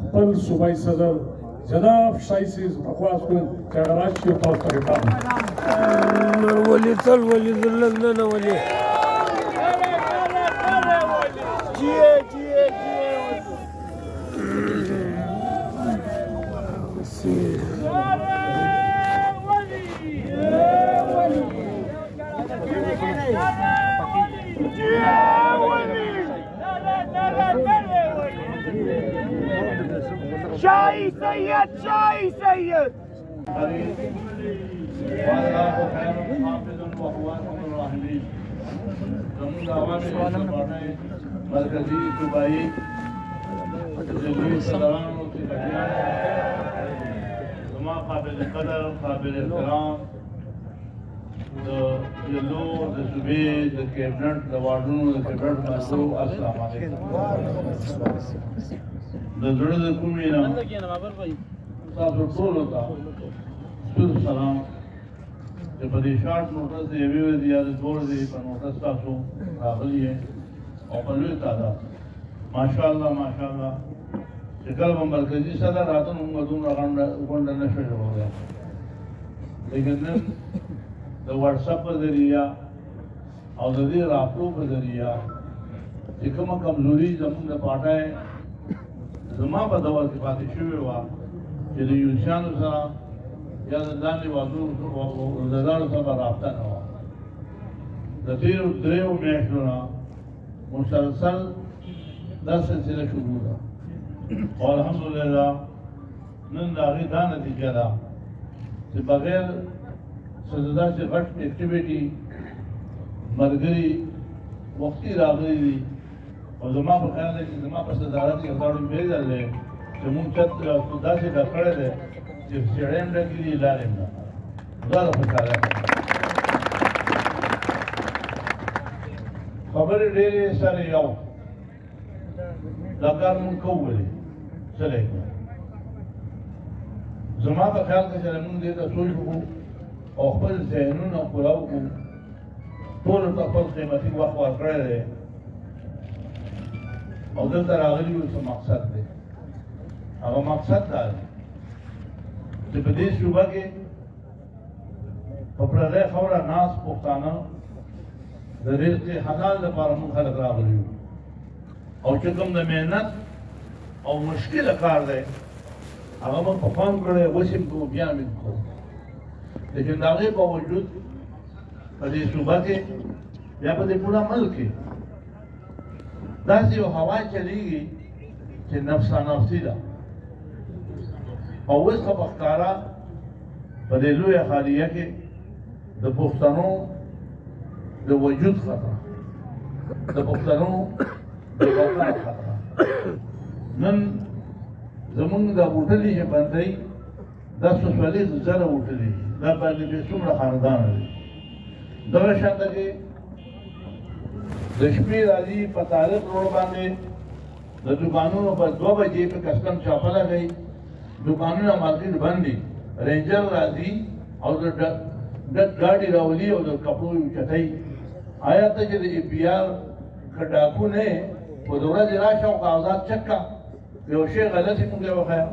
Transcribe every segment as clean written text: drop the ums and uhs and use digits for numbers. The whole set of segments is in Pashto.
خپل صوبایي صدر جناب شاهي صاحب درخواست کوم چې هغه راشي او تاسو ته خطاب ولي تل ولي ذلل نه ولي شاهي سيد شاهي سيد والله خير حافظ وهو ارحم الراحمين زمون عوامل مرکزی صوبائی ضلعی صدران و سکریٹریان زما قابل قدر قابل احترام د ضلعو د صوبې د کیبنټ د واردونو د کیبنټ مسؤلو السلام علیکم د زړه د کومې نه تاسو ټولو ته ستر سلام چې په دې شارټ نوټس د یوې ورځې یا د دوه ورځې په نوټس تاسو راغلي یې او په لوی تعداد ماشاءالله ماشاءالله چې کله به مرکزي صدر راته نو موږ دومره غونډه نه شوې جوړولی لیکن نن د واټساپ په ذریعه او د دې رابطو په ذریعه چې کومه کمزوري زموږ د پاټۍ زما په دور کې پاتې شوې وه چې د یونسیانو سره یا د لاندې وزیرانو سره به رابطه نه وه د تېرو درېیو میاشتو نه مسلسل دا سلسله شروع ده او الحمدلله نن د هغې دا نتیجه ده چې بغیر څه د داسې غټ اکټیویټي ملګري وختي راغلي دي او زما په خیال دی چې زما په صدارت کې دا لومړی ځل دی چې مونږ چت داسې ډک کړی دی چې څېړۍ هم ډکې دي لارې هم ډکه دا د خوشحالۍ خبرې ډېرې سره یو دا کار مونږ کوو ولې څه دی زما په خیال کې چې مونږ دې ته سوچ وکړو او خپل ذهنونه پوره وکړو ټولو ته خپل قیمتي وخت ورکړی دی او دلته راغلي یو څه مقصد دی هغه مقصد دا دی چې په دې صوبه کې په پردۍ خاوره ناست پښتانه د رزق حلال لپاره موږ خلک راغلي یو او چې کوم د محنت او مشکله کار دی هغه موږ په پام کړی اوس یې کوو بیا مې کوو لیکن د هغې باوجود په دې صوبه کې یا په دې پوره ملک کې داسې یو هوا چلیږي چې نفسا نفسي ده او اوس ښه په ښکاره په دې لویه خالیه کې د پښتنو د وجود خطره د پښتنو د بقا خطره نن زمونږ د هوټلې چې بندۍ دا سوسیالیز زره هوټلې دا باندې بې څومره خاندانه دي دغه شانته کې د شپې راځي په طالب روډ باندې د دوکانونو په 2 بجې په کسټم چاپه لګوي دوکانونه مارکیټ بند دي رینجر راځي او د ګاډي راولي او د کپړو چټۍ آیا ته چې د پی آر ډاکو نه په د ورځې راشه او کاغذات چک کا یو شی غلطي مونږ له وښیه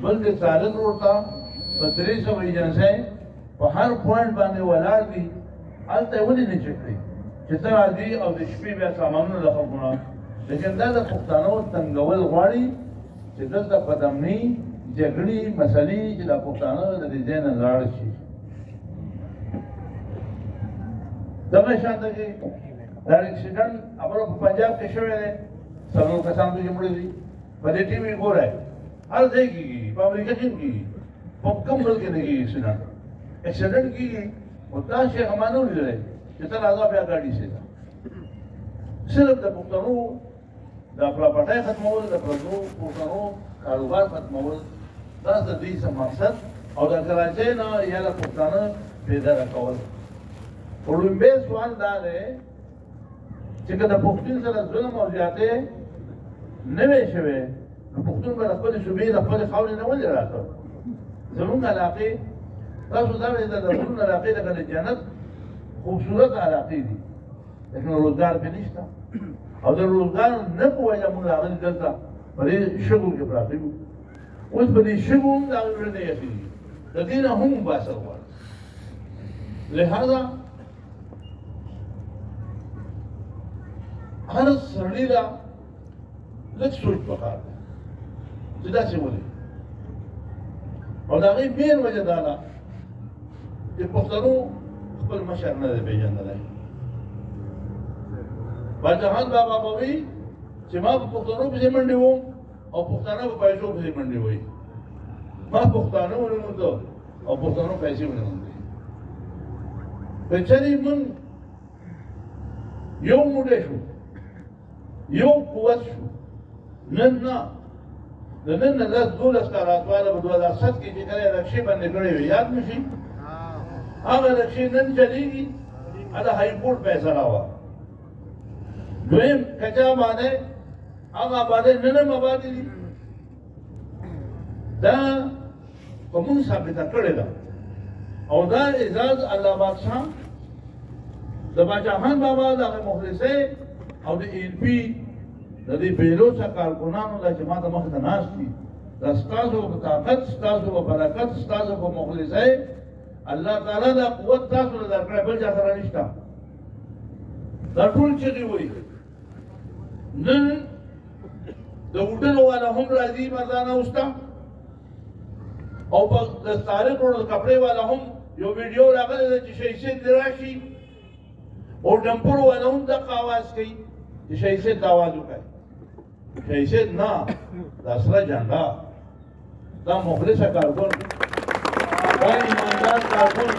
بلکې طالب روډ ته په 300 ایجنسۍ په هر پوینټ باندې ولاړ دي هلته یې ولې نه چک کړي چې ته راځي او د شپې بیا سامانونه له خلکو نه لیکن دا د پښتانو تنګول غواړي چې دلته په دمني جګړې مسلې چې د پښتانه د دې ځای نه لاړ شي دغه شانته کې دا اکسیډنټ امر په پنجاب کې شوی دی 3 کسان پکې مړه دي په دې ټي وي ګورئ هر ځای کېږي په امریکا کې کېږي په کوم ملک کې نه کېږي اکسیډنټ کېږي او دا شی هغه نه ولیدلی چې ته راځه بیا ګاډي سي صرف د پښتنو د پراپرټۍ ختمول د پښتنو کاروبار ختمول دا د دې څه مقصد او د کراچۍ نه یا د پښتانه پیدا کول لومبی سوال دا دی چې که د پښتون سره ظلم او زیاتې نه وی شوی نو پښتون به د خپلې صوبې د خپلې خاورې نه ولې راکړ زموږ علاقې تاسو دا وایئ د زموږ علاقې لکه د جنت خوبصورت علاقې دي لیکن روزګار پې نشته او د روزګار نه په وجه موږ راغلي دلته په دې شګو کې پراته وو اوس په دې شګو هم دا غوړ نه یخي د دې نه هم باسه غواړي لہذا هر سړی لا لږ سوچ پکار دی چې داسې ولې او د هغې مین وجه دا ده چې پښتنو خپل مشر نه دی پېژندلی باچاخان بابا به وایي چې ما په پښتنو پسې منډې وم او پښتانه په پیسو پسې منډې وایي ما پښتانه ونه موندو او پښتنو پیسې ونه موندې که چېرې موږ یو موټی شو یو قوت شو نن نه د نن نه 10-12 کاله اتواله په 2007 کې چې کله رکشې باندې کړې وې یاد مې شي هغه رکشې نن چلېږي هغه هایکورټ فیصله وه دویم کچا باندې هغه باندې نن هم آبادې دي دا په موږ ثابته کړې ده او دا اعزاز الله بادشاه د باچاخان بابا د هغې مخلصۍ او د این پی د دې بیروچه کارکنانو دا چې ما ته مخې ته ناست دي دا ستاسو په طاقت ستاسو په برکت ستاسو په مخلصۍ الله تعالی دا قوت تاسو له درکړی بل چا سره نشته دا ټول چغې وایي نن د وډلو والا هم راځي مردانه اوسته او په دستارې کړو د کپړې والا هم یو ویډیو راغلی ده چې شهید صاحب دې راشي او ډمپرو والا هم دغه اواز کوي چې شهید صاحب دا اواز وکړي شهید صاحب نه دا سره جنډا دا مخلصه کارکن دا ایماندار کارکن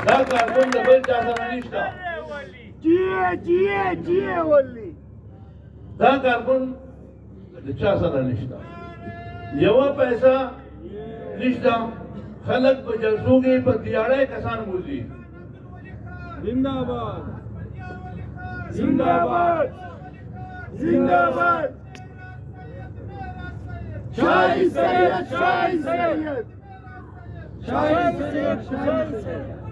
دا کارکن د بل چا سره نشته جیه ولی دا کارکن د چا سره نشته یوه پیسه نشته خلک په جلسو کې په دیاړی کسان بوځي زنده‌باد زنده‌باد زنده‌باد شاهی سید شاهی سید شاهی سید شاهی سید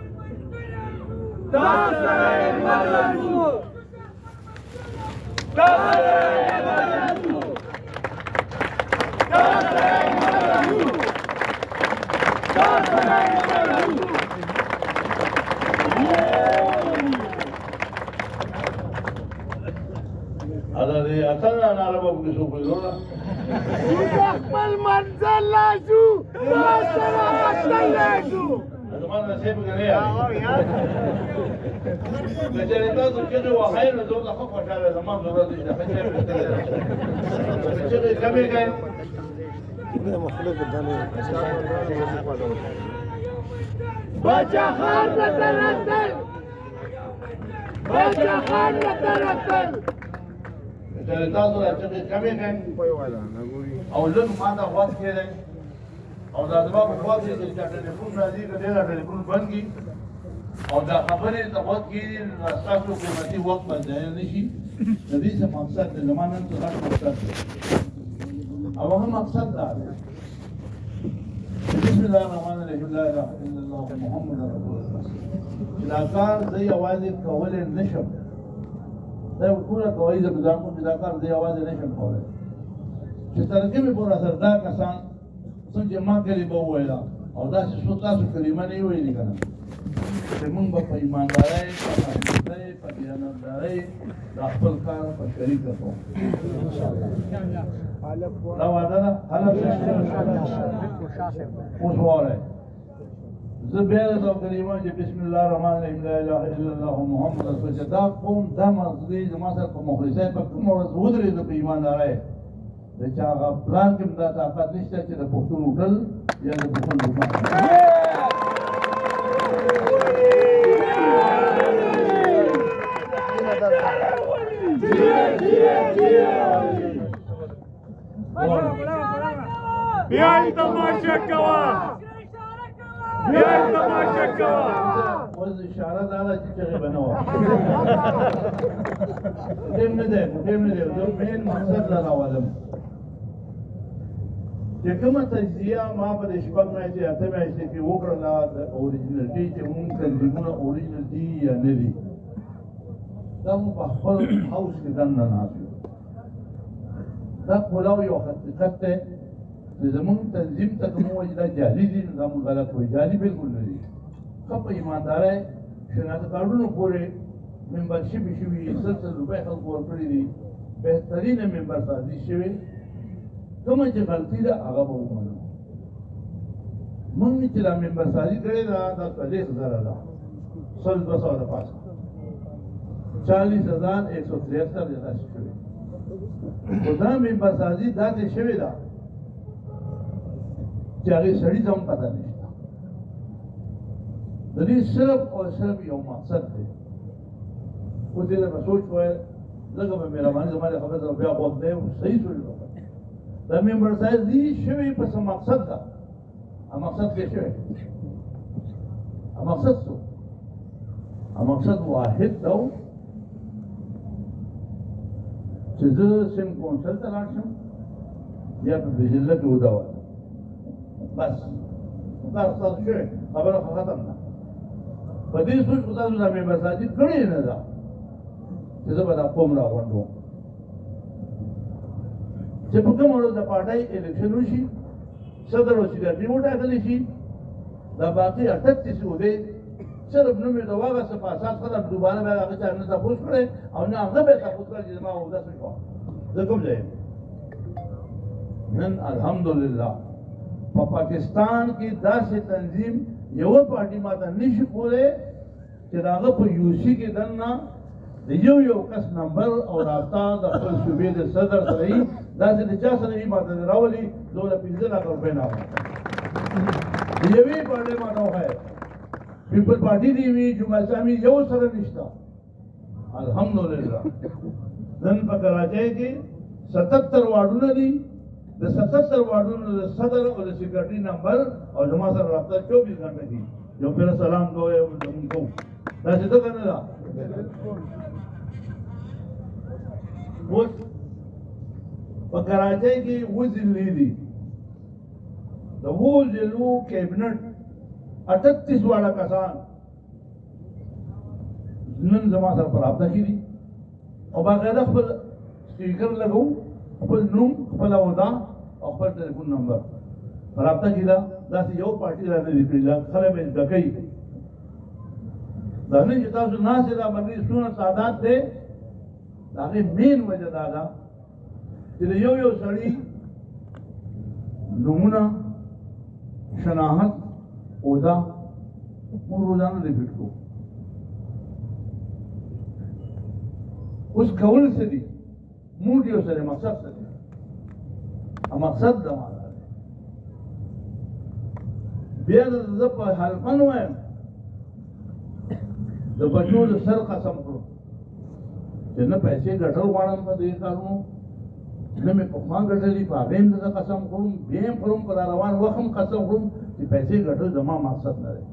داسره مدنو داسره مدنو داسره مدنو داسره مدنو هذا دې اتل ناره به پکې څوک ویلوله خپل منزل لازو ما سره اتل لازو زما نصیب کې نه یاري که چېرې تاسو چغې وهئ نو زه ورته ښه خوشحاله زما ضرورت نشته ښه چغې ویستلی ده که چغې کمې کړئ باچاخان نترتل باچاخان نترتل چېرې تاسو دا چغې کمې کړئ او لږ ما ته غوږ کېږئ او دا زما په خوا کې چې چا ټلیفون راځي که ډېر ټلیفون بند کړي او دا خبرې ته غوږ کېږي نو ستاسو قیمتي وخت به ضایع نه شي د دې څه مقصد دی زما نن څه غټ مقصد دی او هغه مقصد دا دی بسم الله الرحمن الرحیم لا اله الا الله محمد رسول الله چې دا کار زه یوازې کولی نه شم دا ټوله کوایي زه ګزار کوم چې دا کار زه یوازې نه شم کولی چې ترکې مې پوره سردار کسان څنګه چې ما کلمه وویله او داسې څو تاسو کلمه نه یې ویلې که نه چې مونږ به په ایماندارۍ په خاموشۍ په دیانتدارۍ دا خپل کار په شریکه کوو دا وعده ده حلف اوس واورئ زه بیا درته کلمه چې بسم الله الرحمن الرحیم لا اله الا الله محمد رسول الله دا قوم دا مغزي زما سره په مخلصۍ په کومه ورځ ودرېده په ایماندارۍ د چا هغه پلان کې دا طاقت نشته چې د پښتون هوټل یا د پښتون دکان بیا یې تماشا کوه بیا یې تماشا کوه اوس اشاره دا ده چې چغې به نه وه مهم نه دی زه مین مقصد لا راولم چې کومه تجزیه ما په دې شپږ میاشتې اته میاشتې کې وکړله د اوریجنلټي چې مونږ تنظیمونه اوریجنل دي یا نه دي دا مونږ په خپل هاوس کې دننه ناست یو دا کولاو یو حقیقت دی چې زمونږ تنظیم ته کوم وایي دا جعلي دي نو دا مونږ غلط وایي جعلي بالکل نه دي ښه په ایماندارۍ شناخت کارډونو پورې ممبرشپ شوي سل روپۍ خلکو ورکړي دي بهترینه ممبر سازي شوې کومه چې غلطي ده هغه به ومنو مونږ چې دا ممبر سازي کړې ده دا 40,000 ده 100-200 د پاسه 40,173 داسې شوې خو دا ممبر سازي داسې شوې ده چې هغې سړي ته هم پته نشته د دې صرف او صرف یو مقصد دی اوس دې به سوچ وایه لږه به مهرباني زما د خبرې سره بیا غوږ دی صحیح سوچ وکړه دا ممبر سازي شوې په څه مقصد ده مقصد کې شوی مقصد څه مقصد واحد ده چې زه سیم کونسل ته لاړ شم یا په بجله کې وداوه بس دا ستاسو شوی خبره ختم ده په دې سوچ خو تاسو دا ممبر سازي کړې نه ده چې زه به دا قوم راغونډوم چې په کومه ورځ د پارټۍ الیکشن وشي صدر او سیکرټري وټاکلی شي دا باقي 38 عہدې صرف نوم یې د واغسته په اساس خلک دوباره بیا هغه چا نه تپوس کړی او نه هغه بیا تپوس کړی چې زما عہده څه شوه زه کوم ځای نن الحمدلله په پاکستان کې داسې تنظیم یوه پارټي ماته نشي کولی چې د هغه په یوسي کې دننه د یو کس نمبر او رابطه د خپل صوبې د صدر سره وي داسې د چا سره وي ماته راولي زه له 15 لک روپۍ نه اخلم د یوې پارټۍ ماته وښایه پیپل پارټي دې وي جمعه اسلامي یو سره نشته الحمدلله نن په کراچۍ کې 77 واډونه دي د 77 واډونو د صدر او د سیکرټري نمبر او زما سره رابطه 24 غنټه دي یو پیر سلام کوی زمونږ کوو داسې ده که نه ده اوس په کراچۍ کې اووه ضلعې دي د اووه ضلعو کیبنټ 38 واړه کسان نن زما سره په رابطه کې دي او باقاعده خپل سپیکر لګو خپل نوم خپل عہده او خپل ټلیفون نمبر په رابطه کې ده داسې یو پارټي را نه دي کړي خلک یې ډکوي دا نه چې تاسو ناستې دا باندې څومره تعداد دی د هغې مین وجه دا ده چې د یو سړي نومونه شناخت عہده موږ روزانه ریپیټ کوو اوس کول څه دي موږ یو سره مقصد څه دی مقصد د مانا دی بیا زه په حلقه نه وایم د بچو د سر قسم کړو چې نه پیسې ګټل غواړم په دې کارونو نه مې پخوا ګټلي په هغې هم زه قسم خورم بیا هم خورم په روان وخت هم قسم خورم چې پیسې ګټل زما مقصد نه دی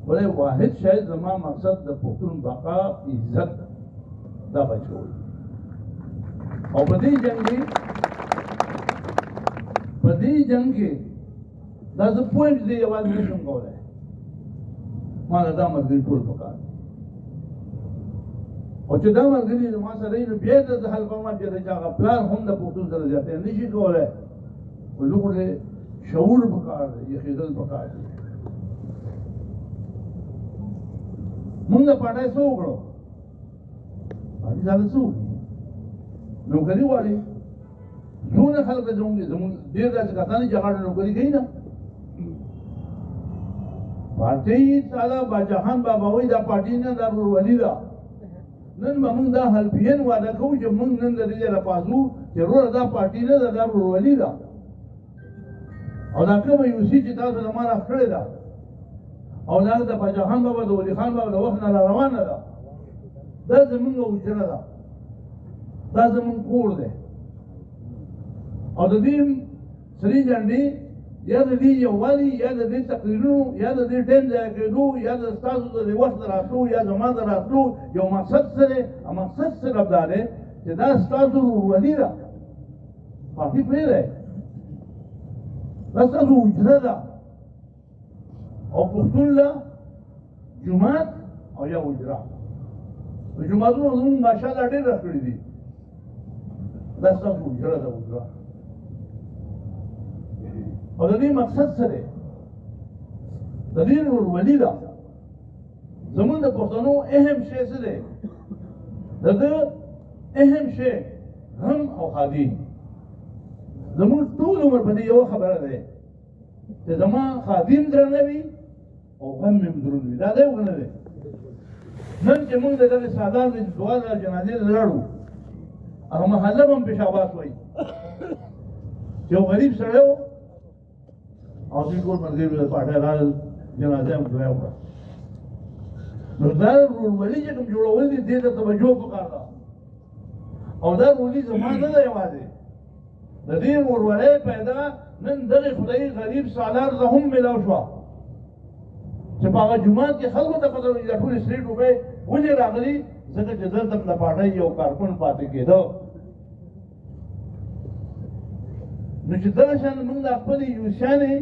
بلې واحد شاید زما مقصد د پښتون بقا عزت دا بچول او په دې جنګ کې دا زه پوهېږم چې یوازې نشم کولی ما دا ملګري ټول پکار او چې دا ملګري زما سره وي نو بیا د حل کوم چې د هغه پلان هم د پښتون سره زیاتی نشي کولی خو زموږ شعور پکار دی یخېدل پکار دی مونږ د پارټۍ څه وکړو پارټي ځاله څه وکړي نوکري غواړي څونه خلک زموږ ډېر داسې کسان دي چې هغه نوکري کوي نه پارټۍ تعالی باجهان بابا وایي دا پارټي نه دا ورورولي ده نن به موږ دا حلفین وعده کوو چې موږ نن د دې لپاره چې وروره دا پارټي نه ده دا ورورولي ده او دا کومه یوسي چې تاسو له ما راکړې ده او دا د باجهان بابا د ولي خان بابا د وخت نه روانه ده دا زمونږ اجره ده دا زمونږ کور دی او د دې سري جنډې یا د دې یووالي یا د دې تقریرونو یا د دې ټایم ضایع کېدو یا د ستاسو د وخت د راتلو یا زما د راتلو یو مقصد څه دی مقصد صرف دا دی چې دا ستاسو ورورولي ده پارټي پرېږدئ دا ستاسو اجره ده او پښتون له جومات او یا اجره په جوماتونو زموږ ماشاءالله ډېر راکړي دي دا ستاسو اجره ده اجره او د دې مقصد څه دی د دې ورولي ده زمونږ د پښتنو اهم شی څه دی د ده اهم شی غم او ښادي زمونږ ټول عمر په دې یوه خبره دی چې زما ښادي هم درنه وي او غم مې هم دروند وي دا دی او که نه دی نن چې موږ د دغې سادات د دعا د جنازې ته لاړو هغه محله به هم پیشابات وایي چې یو غریب سړی و او دوی ټول ملګري د پاټۍ راغلل جنازه هم دعا وکړه نو دا ورورولي چې کوم جوړول دي دې ته توجه پکار ده او دا ورورولي زما نه ده یوازې د دې ورورولۍ پیدا نن دغې خدایي غریب سالار زه هم میلاو شوه چې په هغه جومات کې خلکو ته پته وایي دا ټولې سرې ډوبۍ ولې راغلي ځکه چې دلته د پاټۍ یو کارکون پاتې کېده نو چې دغه شان موږ د خپلې یوسیانې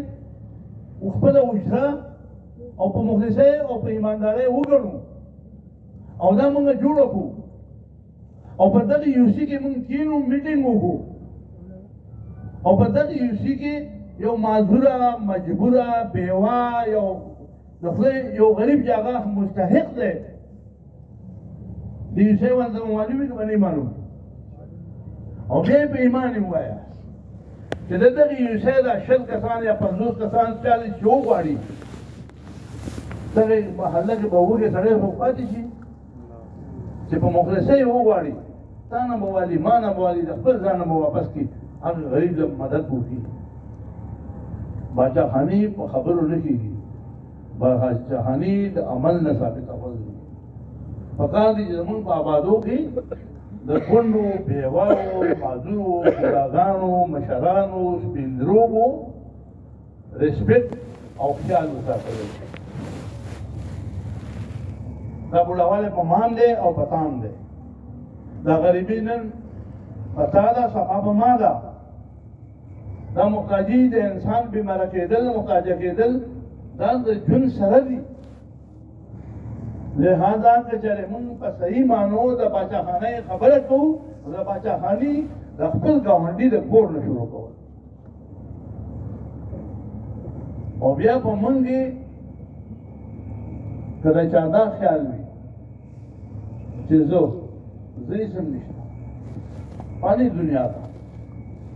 خپله اجره او په مخلصۍ او په ایماندارۍ وګڼو او دا موږ جوړه کړو او په دغه یوسي کې موږ کینو میټینګ وکړو او په دغه یوسي کې یو معذوره مجبوره بیوه یو د خدای یو غریب چې هغه مستحق دی د یوسۍ ورته معلوم وي که به نه معلوم او بیا یې په ایمان یې ووایه چې د دغې یوسۍ دا 20 کسان یا 50 کسان 40 چې وغواړي دغې محله کې به وږی سړی خو پاتې شي چې په مخلصۍ یې وغواړي تا نه به والي ما نه به والي د خپل ځان نه به واپس کړي هغه غریب له مدد وکړي باچاخاني په خبرو نه کېږي باچاخاني د عمل نه ثابتول دي پکار دي چې زمونږ په آبادو کې د کونډو بیواو معذورو بوډاګانو مشرانو سپینږیروو ریسپیکټ او خیال وساتلی شي دا بوډاوالی په مان دی او په تام دی دا غریبي نن په تا ده سبا په ما ده دا محتاجي د انسان بیماره کېدل محتاجه کېدل دا د ژوند سره دي لہذا که چېرې موږ په صحیح معنو د باچاخانۍ خبره کوو د باچاخاني د خپل ګاونډي د کور نه شروع کول او بیا په موږ کې که د چا دا خیال وي چې زه هېڅ هم نشته فاني دنیا ده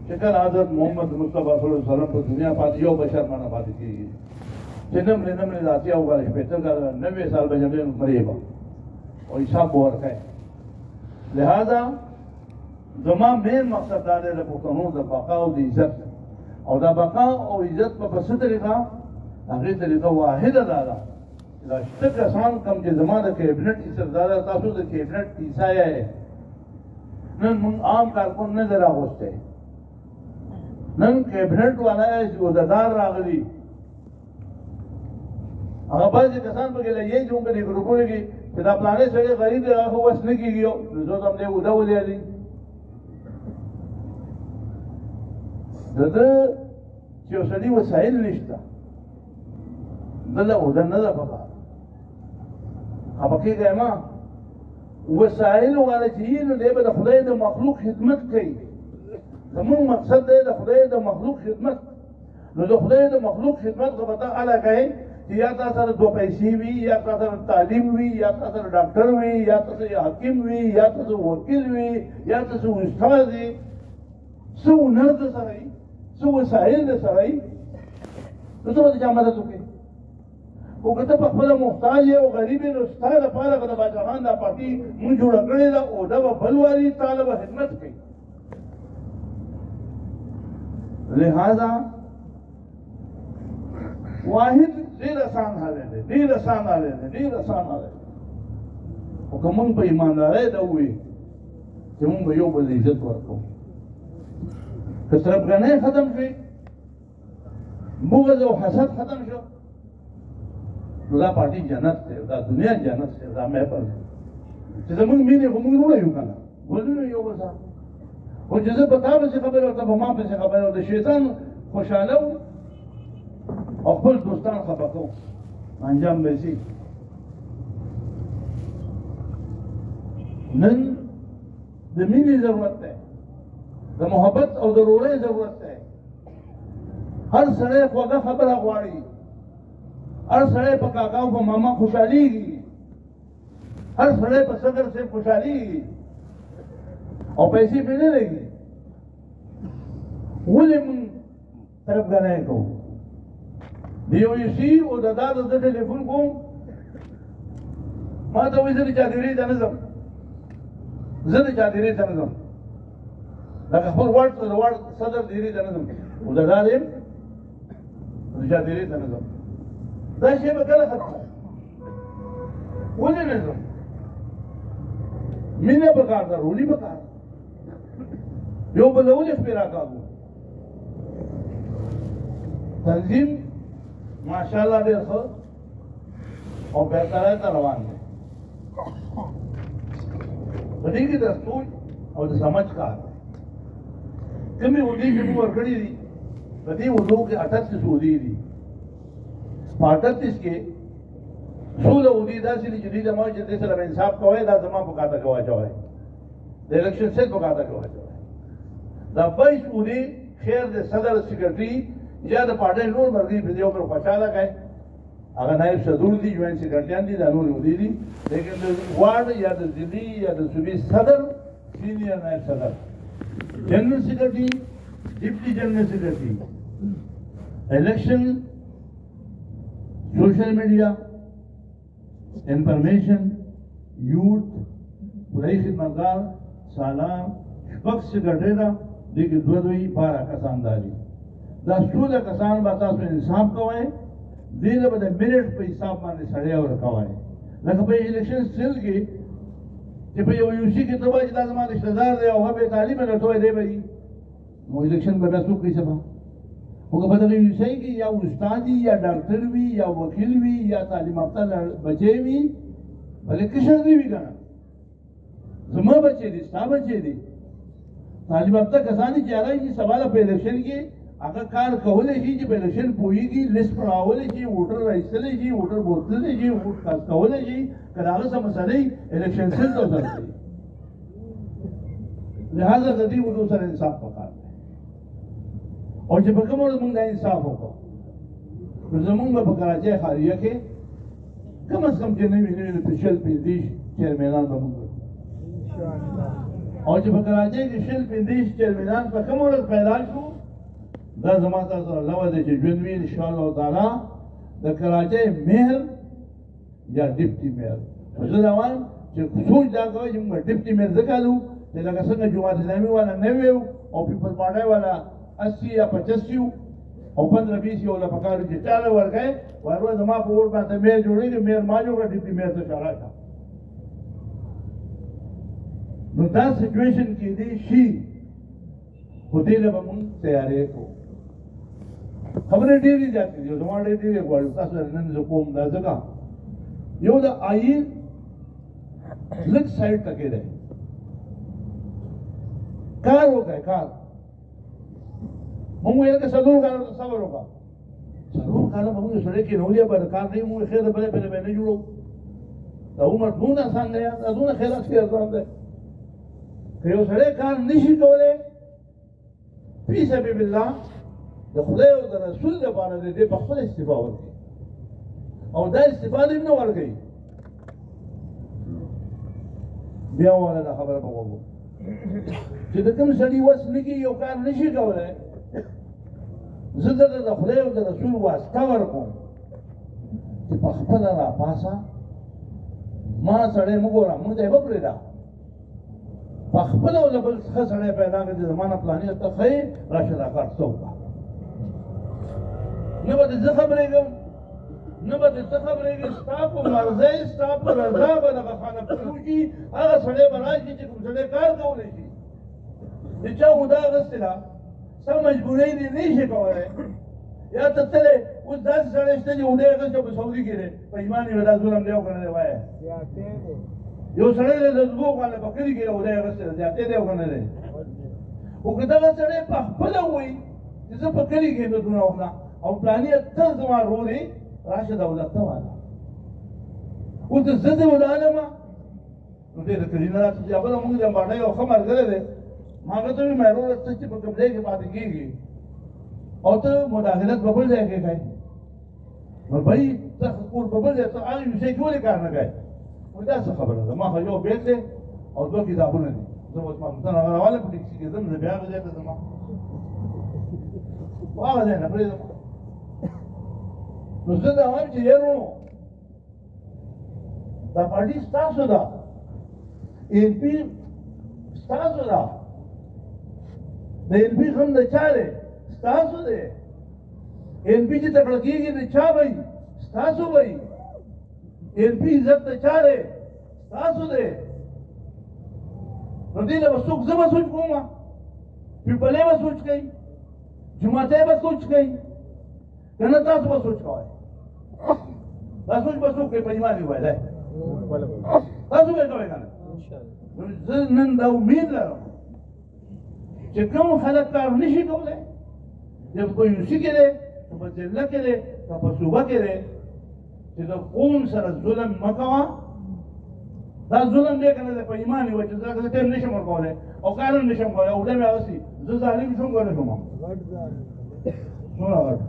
چې کله حضرت محمد مصطفی صلی الله علیه وسلم په دنیا باندې یو بشر باندې پاتې کېږي چې نمرې د اتیا وکړه شپېته کاله 90 سال به جمعې مرې به او حساب به ورکوي لہذا زما مین مقصد دا دی د پښتنو د بقا او د عزت او دا بقا او عزت په څه طریقه هغې طریقه واحده دا ده دا شته کسان کوم چې زما د کیبنټ ایسرداره تاسو د کیبنټ ایسایه یې نن موږ عام کارکون نه دی راغوستی نن کیبنټ والا یې عہدهدار راغلي هغه بعضې کسان پکې لګېږي چې موږ په دې ګروپونو کې چې دا پلانې سړی غریب دی هغه خو وس نه کېږي نو زه ته هم دی عہده ولیالي د ده چې یو سړي وسایل نشته دله عہده نه ده پکار خفه کېږی ما وسایل والا چې وي نو دی به د خدای د مخلوق خدمت کوي زمونږ مقصد دی د خدای د مخلوق خدمت نو د خدای د مخلوق خدمت خو به ته هله کوې چې یا تا سره 2 پیسې وي یا تا سره تعلیم وي یا تا سره ډاکټر وي یا تا سره حکیم وي یا تا سره وکیل وي یا تا سره استاد وي څه هنر د سره وي څه وسایل د سره وي نو ته به د چا مدد وکړې خو که ته په خپله محتاج یې او غریب یې نو ستا لپاره که د باچاخان دا پارټي مونږ جوړه کړې ده عہده به بل والي تا له به خدمت کوي لہذا واحد ډېر اسان حالې دی ډېر اسان حالې دی ډېر اسان حالې دی خو که مونږ په ایماندارۍ ده ووایو چې مونږ به یو بل عزت ورکوو که طرفګنۍ ختم شي بغض او حسد ختم شو نو دا پارټي جنت دی دا دنیا جنت دی دا محفل دی چې زمونږ مینې خو مونږ وروڼه یو که نه ولونه یو بل سره خو چې زه په تا پسې خبرې ورته په ما پسې خبرې ورته شیطان خوشحاله و او خپل دوستان خفه کوو انجام به شي نن د مینې ضرورت دی د محبت او د ورورۍ ضرورت دی هر سړی خوږه خبره غواړي هر سړی په کاکا او په ماما خوشحالیږي هر سړی په صدر صاحب خوشحالیږي او پیسې پرې نه لګي ولې موږ طرفګانۍ کوو د یو شي او د دا د زه ټلیفون کوم ما ته وایي زه د چادرۍ ته نه ځم زه د چادرۍ ته نه ځم لکه خپل واټ ته د واټ صدر ډیرۍ ته نه ځم او د دا یم د چادرۍ ته نه ځم دا شی به کله ختمه ولې نه ځم مینه پکار ده رولي پکار یو بل ولې خپې راکاږو تنظیم ماشاءالله ډېر ښه او بهتره ته روان دی په دې کې د سوچ او د سمجھ کار کومې اردو چې موږ ورکړي دي په دې اردو کې 38 اردو دي په 38 کې څوله اردو داسې دي چې دې زما چې دې سره انصاف کوي دا زما په کاته کوي چوي د الیکشن سیل په کاته کوي دا 22 اردو خیر د صدر سیکرټري یا د پارټي نور مرګي په دې پر خوشاله کوي هغه نائب صدر دي جوائنٹ سیکرټریان دي دا نور اردو دي لیکن د وارډ یا د ضلعي یا د صوبې صدر سینئر نائب صدر General Secretary, Deputy General Secretary, Election, Social Media, Information, Youth, Purayi Khidmatgar, Salam, Shpak Secretary, देखिए दुई 12 कसान दारी दा 16 कसान बाता से इंसाफ कवाए दिन बदे मिनट पे हिसाब माने सड़े और कवाए लग पे इलेक्शन सेल की چې په یو یوسی کې ته وایي دا زما رشتهدار دی او هغه تعلیم نه توې دی وایي نو الیکشن به تاسو کوي سبا او که په دغه یوسی کې یا استاد یا ډاکټر وي یا وکیل وي یا تعلیم یافته بچی وي بلکې کشر دی وي کنه زما بچی دي ستا بچی دي تعلیم یافته کسان چې راځي سوال په الیکشن کې هغه کار کولای شي چې په الیکشن پوهیږي لیست پراولای شي ووټر راځي شي ووټر بوتل شي ووټ کاس کولای شي کله هغه څه مسلې الیکشن سیل ته ورسي لہذا د دې وضو سره انصاف وکړ او چې په کومه موږ د انصاف وکړو زموږ په کراچۍ خاریه کې کم از کم چې نوي سپیشل پیندیش چیرمنان به موږ او چې په کراچۍ کې شل پیندیش چیرمنان په کومه ورځ پیدا شو دا زما تاسو الله دې چې ژوند وي ان شاء الله تعالی د کراچۍ مهر یا ډیپټي مهر زه دا وایم چې سوچ دا کوي چې موږ ډیپټي مهر ځکالو چې لکه څنګه جماعت اسلامي والا 90 او پیپل پارټي والا 80 یا 85 او 15-20 یو لا پکارو چې چاله ورګي ورو زما په ور باندې مهر جوړیږي مهر ما جوړه ډیپټي مهر ته شارا نو دا سچويشن کې دي شي خو دې له موږ تیارې کوو خبرې ډېرې ځاتې دي زما ډېرې غواړم تاسو نن زه کوم دا ځکه یو د آئین لږ سایډ تکې دی کار وکړئ کار موږ ویل که څلور کاله صبر وکړه څلور کاله به موږ سړی کېنولي به د کار نه موږ خیر د بلې بلې به نه جوړو دا عمر دونه اسان دی دا دونه خیرات کې ارزان دی که یو سړی کار نشي کولی فی سبیل الله د خدای او د رسول لپاره دې په خپل استفاده وکړي او دا استفاده نه ورکړي بیا ولا دا خبره په وګورئ چې د کوم سړي وس لګي یو کار نشي کولای زه د خدای او د رسول واسطه ورکوم چې په خپل را پاسه ما سړی موږ را موږ دې وکړی دا په خپل او بل څه سړی پیدا کړي زمانه پلانې ته خې راشه دا کار څوکا نه به زه خبرېږم نه به څه خبرېږي ستا په مرضۍ ستا په رضا به دغه خانه پوشي هغه سړی به راشي چې کوم سړی کار کولی شي چې چا موده اخیستې ده ستا مجبورۍ دې نه شي کولی یا ته تللی اوس داسې سړی شته چې اوده یې اخیستی په سعودي کې دی په ایمان یې به دا ظلم دی او که نه دی وایه یو سړی دی د زبو باندې په کلي کې اوده یې اخیستی ده زیاتې دی او که نه دی خو که دغه سړی په خپله ووایي چې زه په کلي کې دونه وخلا او پلانې تل زما رول یې راشه دولت ته والا اوس د زه دې ودانه ما نو دې د کلي نه راشي چې بله مونږ د امباټۍ یو ښه ملګری دی هغه ته مې مېرو رسته چې په کوم ځای کې پاتې کېږي او ته مداخلت په بل ځای کې کوې نو بھائی ته کور په بل ځای ته هغه یو شی کې ولې کار نه کوې وایي دا څه خبره ده ما خو یو بیگ دی او دوه کتابونه دي زه اوس ماخوستن هغه راواله په ټیکسي کې ځم زه بیا هغه ځای ته ځم هغه ځای نه پرېږدم نو زه دا وایم چې یارو دا پارټي ستاسو ده ان پی ستاسو ده د ان پی هم د چا دی ستاسو دی ان پی چې تکړه کېږي د چا به ستاسو به ان پی عزت د چا دی ستاسو دی نو دې له به څوک زه به سوچ کوم پیپلې به سوچ کوي جماعتۍ به سوچ کوي که نه تاسو به سوچ کوئ دا سوچ به څوک کوي په ایمان ووایي دی تاسو به یې کوئ که نه زه نن دا امید لرم چې کوم خلک کار نشي کولی چې په یوسي کې دی که په ضلع کې دی که په صوبه کې دی چې د قوم سره ظلم مه کوه دا ظلم دی که نه دی په ایمان یې وایي چې زه ټایم نشم ورکولی او کار هم نشم کولی اوډه مې اغوستي زه ظالم شوم که نه شوم څومره غټ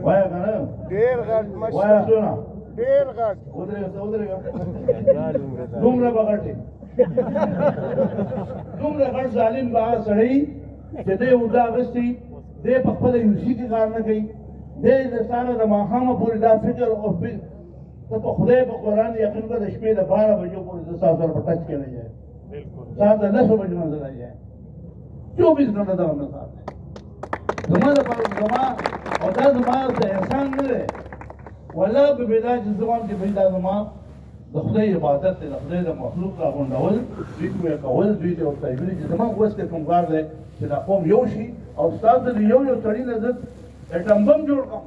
وایه که نه ډېر غټ وایه څونه ډېر غټ ودرېږه دومره به غټ دومره غټ ظالم به هغه سړی چې دی اوږده اغوستي دی په خپله یوسي کې کار نه کوي دی د ساره د ماښامه پورې دا فکر او ته په خدای په قرآن یقین کړه د شپې د 12 بجو پورې زه ستاسو سره په ټچ کې نه یم سهار د 10 بجو نه زه نه یم 24 घंटा دوام نه ساتي زما لپاره زما او دا زما د انسان نه دی والله په بدا چې زما چې بھئی دا زما د خدای عبادت دی د خدای د مخلوق راغونډول دوی ته کول دوی ته ورته ویلي چې زما اوس کې کوم کار دی چې دا قوم یو شي او ستاسو د یو سړي نه زه اټم بم جوړ کړم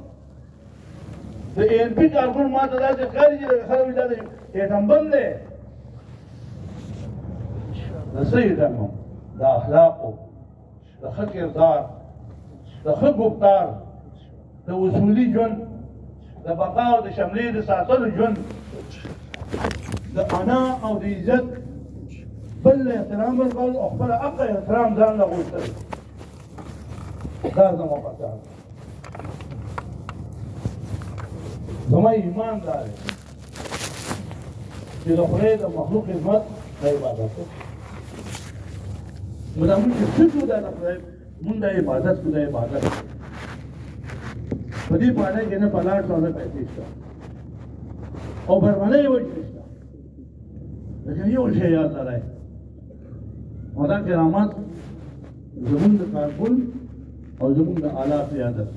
د ان پی کارکون ما ته داسې ښکاري چې خلک وایي دا د اټم بم دی د څه اټم بم د اخلاقو د ښه کردار د ښه ګفتار د اصولي ژوند د بقا او د شملې د ساتلو ژوند د انا او د عزت بل احترام ورکول او خپل حق احترام ځان له غوښتل دا زما پکار زما ایمان دا دی چې د خدای د مخلوق خدمت د عبادت نو دا موږ چې څه کوو دا د خدای مونږ د عبادت کوو د عبادت په دې باندې کې نه پلاټ او نه پیسې شته او برمنه یې وایي شته لیکن یو شی یاد لرئ او دا کرامات زمونږ د کارکن او زمونږ د اعلی قیادت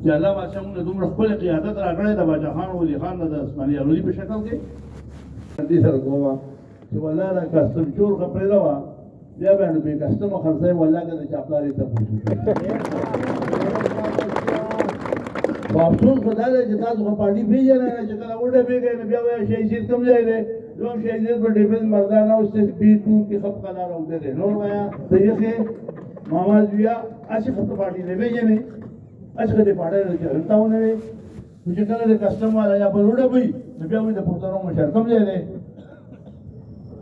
چې الله بادشاه موږ دومره خپل قیادت راکړی د باچا خان ولی خان د عثماني علوي په شکل کې دې سره کومه چې والله دا کسټم چور خپرې دا وا بیا باندې به کسټم خرڅای والله کې د چاپلاري ته پوښتنه افسوس خدای دې چې تاسو په پارټي پیژنئ چې کله وډه پیږئ نو بیا وایي شهید کم ځای دی یو شهید په ډیفنس مردانه اوس بي 2 کې خپ قرار او دې نو وایا ته یې ماما بیا اسی په پارټي نه پیژنئ اسی دې پاړه نه چلتاونه وي چې کله د کسٹم والا یا په وډه وي نو بیا وایي د پښتنو مشر کم ځای دی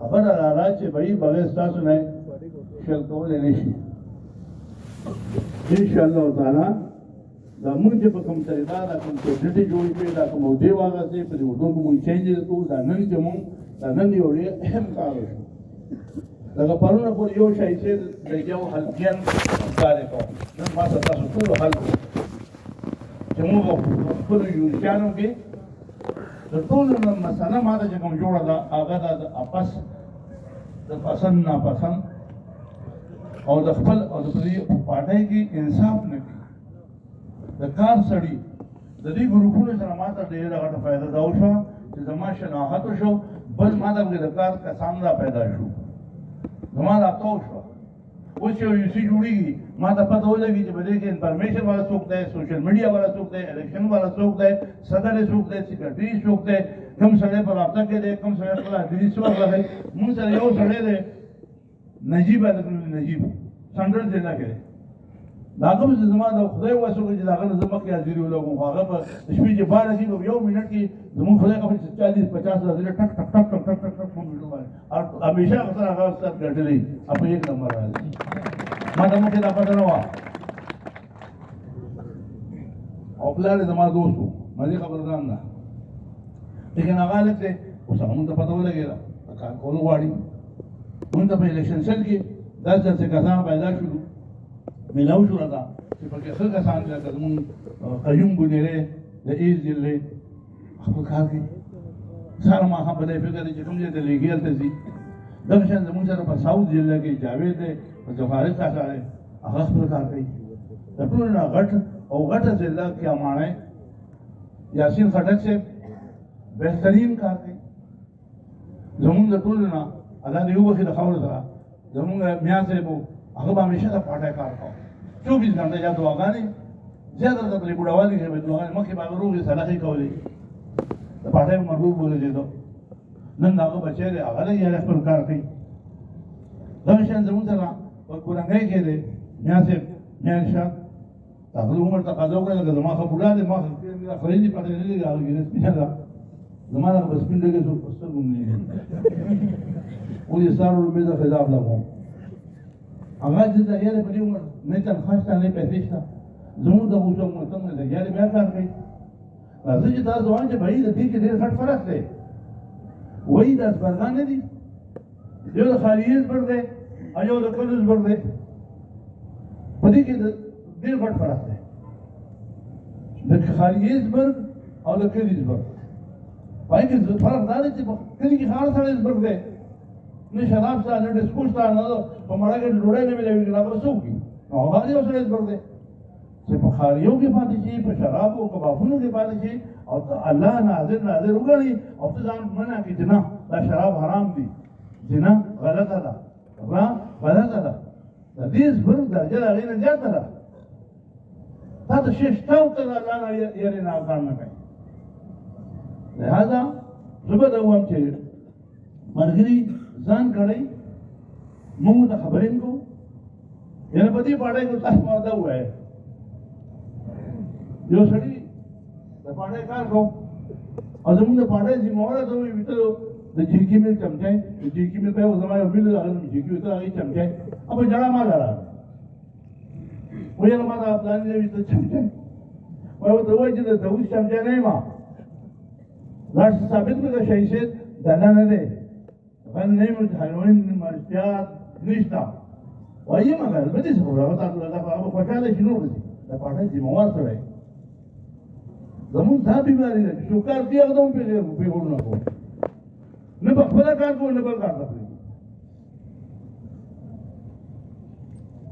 خبره را چې بھئی بغیر تاسو نه شل کولای نشي ان شاء الله تعالی دا مونږ په کوم طریقه دا کوم ټیټي جوړ کړی دا کوم دی واغه چې په دې وډو کوم چینجز کوو دا نن چې مونږ دا نن یو ډېر اهم کار وشو دا پرونه پر یو شای چې د یو حلقین کار کوو نن ما تاسو ټول حل چې موږ خپل یو ځانو کې د ټول مسله ما ته کوم جوړه دا هغه د اپس د پسند ناپسند او د خپل او د پارټۍ کې انصاف نه کوي د کار سړي د دې ګروپونو سره ماته ډېره غټه فایده دا وشوه چې زما شناخت وشو بل ما د کار کسان را پیدا شو زما راته وشوه اوس یو یوسي جوړېږي ما ته پته ولګي چې په دې کې انفارمیشن والا څوک دی سوشل میډیا والا څوک دی الیکشن والا څوک دی صدر څوک دی سیکرټري څوک دی کوم سړی په رابطه کې دی کوم سړی خپل ادري څوک دی مونږ سره یو سړی دی نجیب نجیب سندر ضلع کې دا کوم زما د خدای واسو کې دا غن زما کې حاضر یو لوګو هغه په شپې کې بار شي په یو منټ کې زمون خدای کوم 40 50 هزار ټک ټک ټک ټک ټک ټک په ویډیو باندې او همیشه سره هغه ستر ګټلې په یک نمبر راځي ما د مخه دا پته نه و او پلان زما دوستو مې خبردار نه لیکن هغه لکه اوس هم ته پته ولګیږي کار کول غواړي مونږ په الیکشن سیل کې داسې کسان پیدا شول ملاو شو راځه چې په کې څه کسان چې زمون قیوم ګونیره د ایز دلې خپل کار کوي سره ما هم بلې فکر چې کوم ځای ته لګیل ته زی دا شان زمون سره په ساوث ضلع کې جاوید او جوهر صاحب هغه خپل کار کوي د ټول نه غټ او غټه ضلع کې امانه یاسین خټک سے بهترین کار کوي زمون د ټول نه الله دې یو وخت د خبر سره زمون میا سره وو هغه به همیشه د پټه کار کوي 24 غنټه یا دعاګانې زیاده د بلې ګډوالي کې به دعاګانې مخکې به روغې صلاحي کولې د پټه مرغوب بولې دي نن هغه بچی دی هغه یې خپل کار کوي دا شان زمون سره په کورنۍ کې دی میا سره میا نشه هغه عمر تقاضا وکړه چې زما خپل دی ما خپلې پټه نه لګا هغه سپیشل زمانه بس پین لګې څو پستر غونې ولې سارو مې دا خلاف لګوم هغه دې دا یې په دې عمر نه تل خاصه نه پېښې شته زموږ د وځو مو ته نه یې بیا کار کوي راځي چې دا ځوان چې بھائی د دې کې ډېر غټ فرق دی وایي دا برغان نه دي یو د خالیز بر دی او یو د کلوز بر دی په دې کې ډېر غټ فرق دی د خالیز بر او د کلیز بر پای کې فرق دا دی چې کلی کې خاص سره زبر دی نه شراب سره نه ډسکو سره نه په مړه کې ډوډۍ نه ملوي نه به څوک نو هغه یو سره زبر دی چې په خاریو کې پاتې شي په شرابو او کبابونو کې پاتې شي او الله ناظر وګڼي او ته ځان منع کې جنا دا شراب حرام دي جنا غلطه ده غلطه ده د دې زبر درجه هغه نه زیاته ده تا ته شش تاو ته الله نه یې نه کار نه کوي لہذا زبر دوام چې مرګري ځان کړی موږ ته خبرې کو یعنی په دې پاړې کو تاسو واده وای یو سړی د پاړې کار کو او زموږ د پاړې ذمہوار ته وي وته د جیکی مل چمچای د جیکی مل په زمای او بل هغه جیکی ته هغه چمچای اب جړه ما لاره وایي ما دا پلان دی وته چمچای او ته وایي چې د دوی چمچای نه ما لاش ثابت کړه شي چې دلا نه ده غن نه مې حیوان مرجات نشتا وایي مګر به دې څه راوته دا په خوشاله شنو دي دا پاټه دې موار سره زمون دا بیماری ده چې کار دی هغه هم په ورو نه کوو نه په خپل کار کوو نه بل کار کوي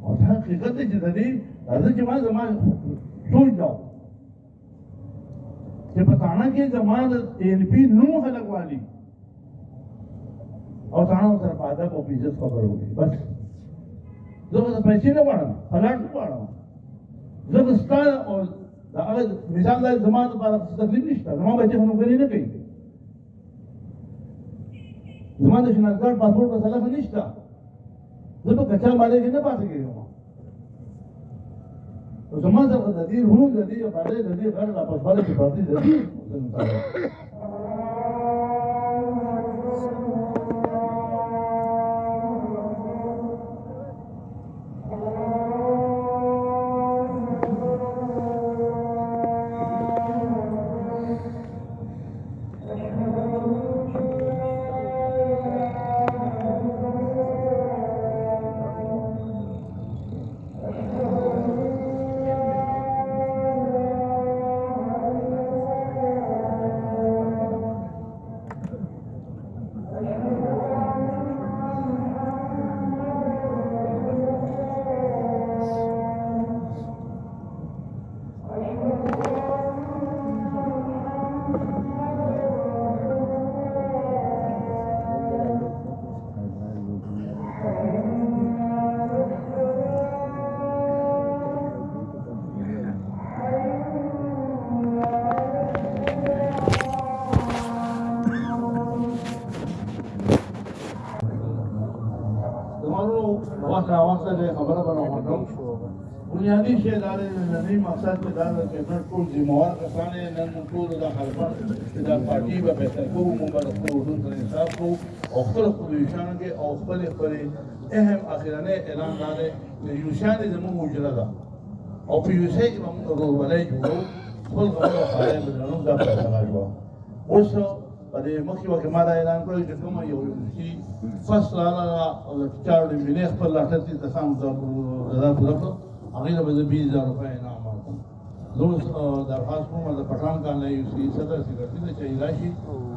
او دا حقیقت چې د دې راځي چې ما زما سوچ دا چې په تاڼه کې زما د ان پی نو خلک والی او تاڼه سره په ادب او عزت خبرو کوي بس زه د پیسې نه غواړم فلاټ نه غواړم زه د ستاره او دا هغه مثال د زما لپاره تکلیف نشته زما بچي هم غوړي نه کوي زما د شناخت پاسپورت په سره نشته زه په کچا باندې نه پاتې کېږم زما سره د دې روح د دې باندې د دې غړ په خپل کې پاتې دي بنیادی شی دا دی نننی مقصد چې دا د کیبنټ ټول ذمہوار کسان یې نن موږ ټول دا خلفان چې دا پارټي به فیصله کوو موږ به د خپلو حدود سره انصاف کوو او خپلو پوزیشنو کې او خپلې اهم اخرنی اعلان دا دی چې یوسیان یې زموږ حجره ده او په یوسۍ کې به موږ ورورولۍ جوړو خپل غمونه او خالۍ به لرو دا فیصله شوه اوس په دې مخکې وخت کې ما دا اعلان کړی چې کومه یو یونیورسټي فرست راغله او د ټیچر د ملي خپل 38 کسان رضا پوره کړو هغې ته به زه 20,000 روپۍ انعام ورکړم زه درخواست کوم د پټان کاله یونیورسټي صدر سکرټري ته چې راشي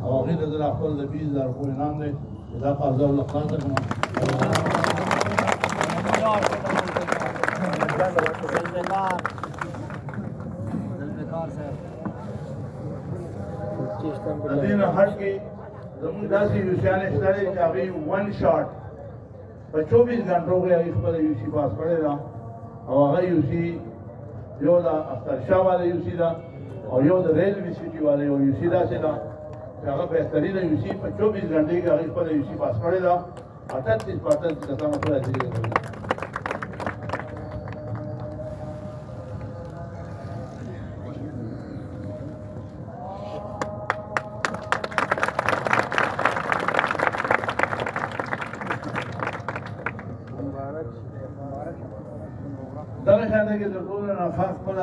او هغې ته زه خپل د 20,000 روپۍ انعام دی چې دا قرضه ورله خلاصه کړم د دې نه هټ کې زموږ داسې یوسیان شته دی چې هغې 1 شاټ په 24 غنټو کې هغې خپله یوسي پاس کړې ده او هغه یوسي یو د اخترشاه والا یوسي ده او یو د ریلوې سټي والا یو یوسي داسې ده چې هغه بهترینه یوسي په 24 غنټې کې هغې خپله یوسي پاس کړې ده 38 کسانو خپله حاضري کوي دغه شان دی چې د ټولو نه خاص خپل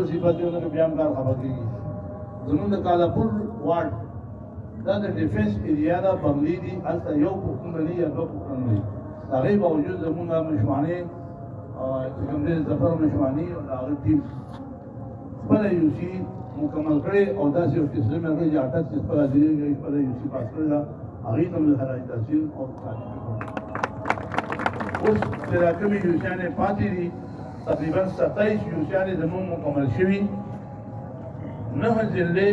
صفتونه کې بیا هم کار خبر کېږي زموږ د کالاپور واډ دا د ډیفنس ایریا ده بنګلې دي هلته یو پوښتنه لري یا دوه پوښتنې لري د هغې باوجود زموږ مشمانې چې کوم دی ظفر مشماني او د هغه ټیم خپله یوسي مکمل کړې او داسې یو قسم یې کړی چې 38 خپله حاضري کوي خپله یوسي پاس کړې ده هغې ته مو د خراج تحصیل او تعلیم اوس چې دا کومې یوسیانې پاتې دي تقریبا 27 یوسیانې زموږ مکمل شوي 9 ضلعې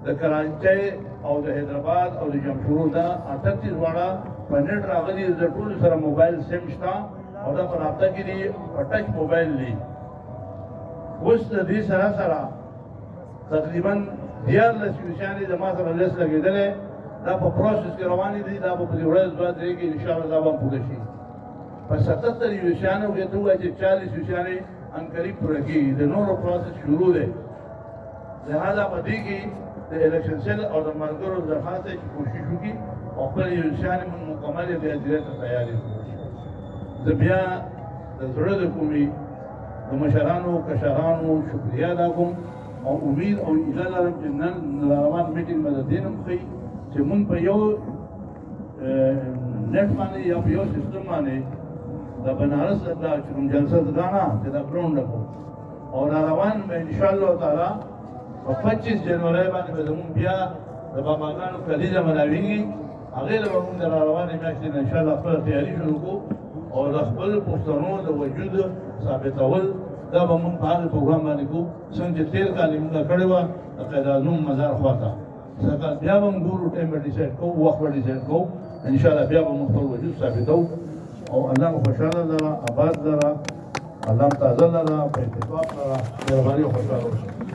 د کراچۍ او د حیدرآباد او د جمشیدپور دا 38 واړه په نېټ راغلي د ټولو سره موبایل سیم شته او دا په رابطه کې دي په ټچ موبایل دي اوس د دې سره سره تقریبا 14 یوسیانې زما سره لیست لګېدلی دا په پروسس کې روانې دي دا به په دې ورځ 2-3 کې انشاءالله دا به هم پوره شي په 77 یوسیانو کې ته ووایه چې 40 یوسیانې عنقریب پوره کېږي د نورو پروسس شروع دی لہذا په دې کې د الیکشن سیل او د ملګرو درخواست دی چې کوشش وکړي او خپل یوسیانې مونږ مکمل یې بیا ځای ته تیار کړو زه بیا د زړه د کومې د مشرانو کشرانو شکریه ادا کوم او امید او ایله لرم چې نن روان میټینګ به د دې هم ښیي چې مونږ په یو نیټ باندې یا په یو سیستم باندې د بنارس دا چې کوم جلسه ځګانه چې دا ګراوند کو او را روان به ان شاء الله تعالی په 25 جنوري باندې به زموږ بیا د باباګانو کلیزه مناویږي هغې له به مونږ د را روانې میاشتې نه انشاءالله خپله تیاري شروع کړو او د خپل پښتنو د وجود ثابتول دا به مونږ په هغې پروګرام باندې کوو څنګه چې تېر کال یې مونږ کړې وه د قیداعظم مزار خواته ځکه بیا به مونږ ګورو ټایم به ډیسایډ کوو وخت به ډیسایډ کوو انشاءالله بیا به مونږ خپل وجود ثابتوو او الله مو خوشحاله لره آباد لره الله تازه لره په اتفاق لره مهرباني او خوشحاله اوسئ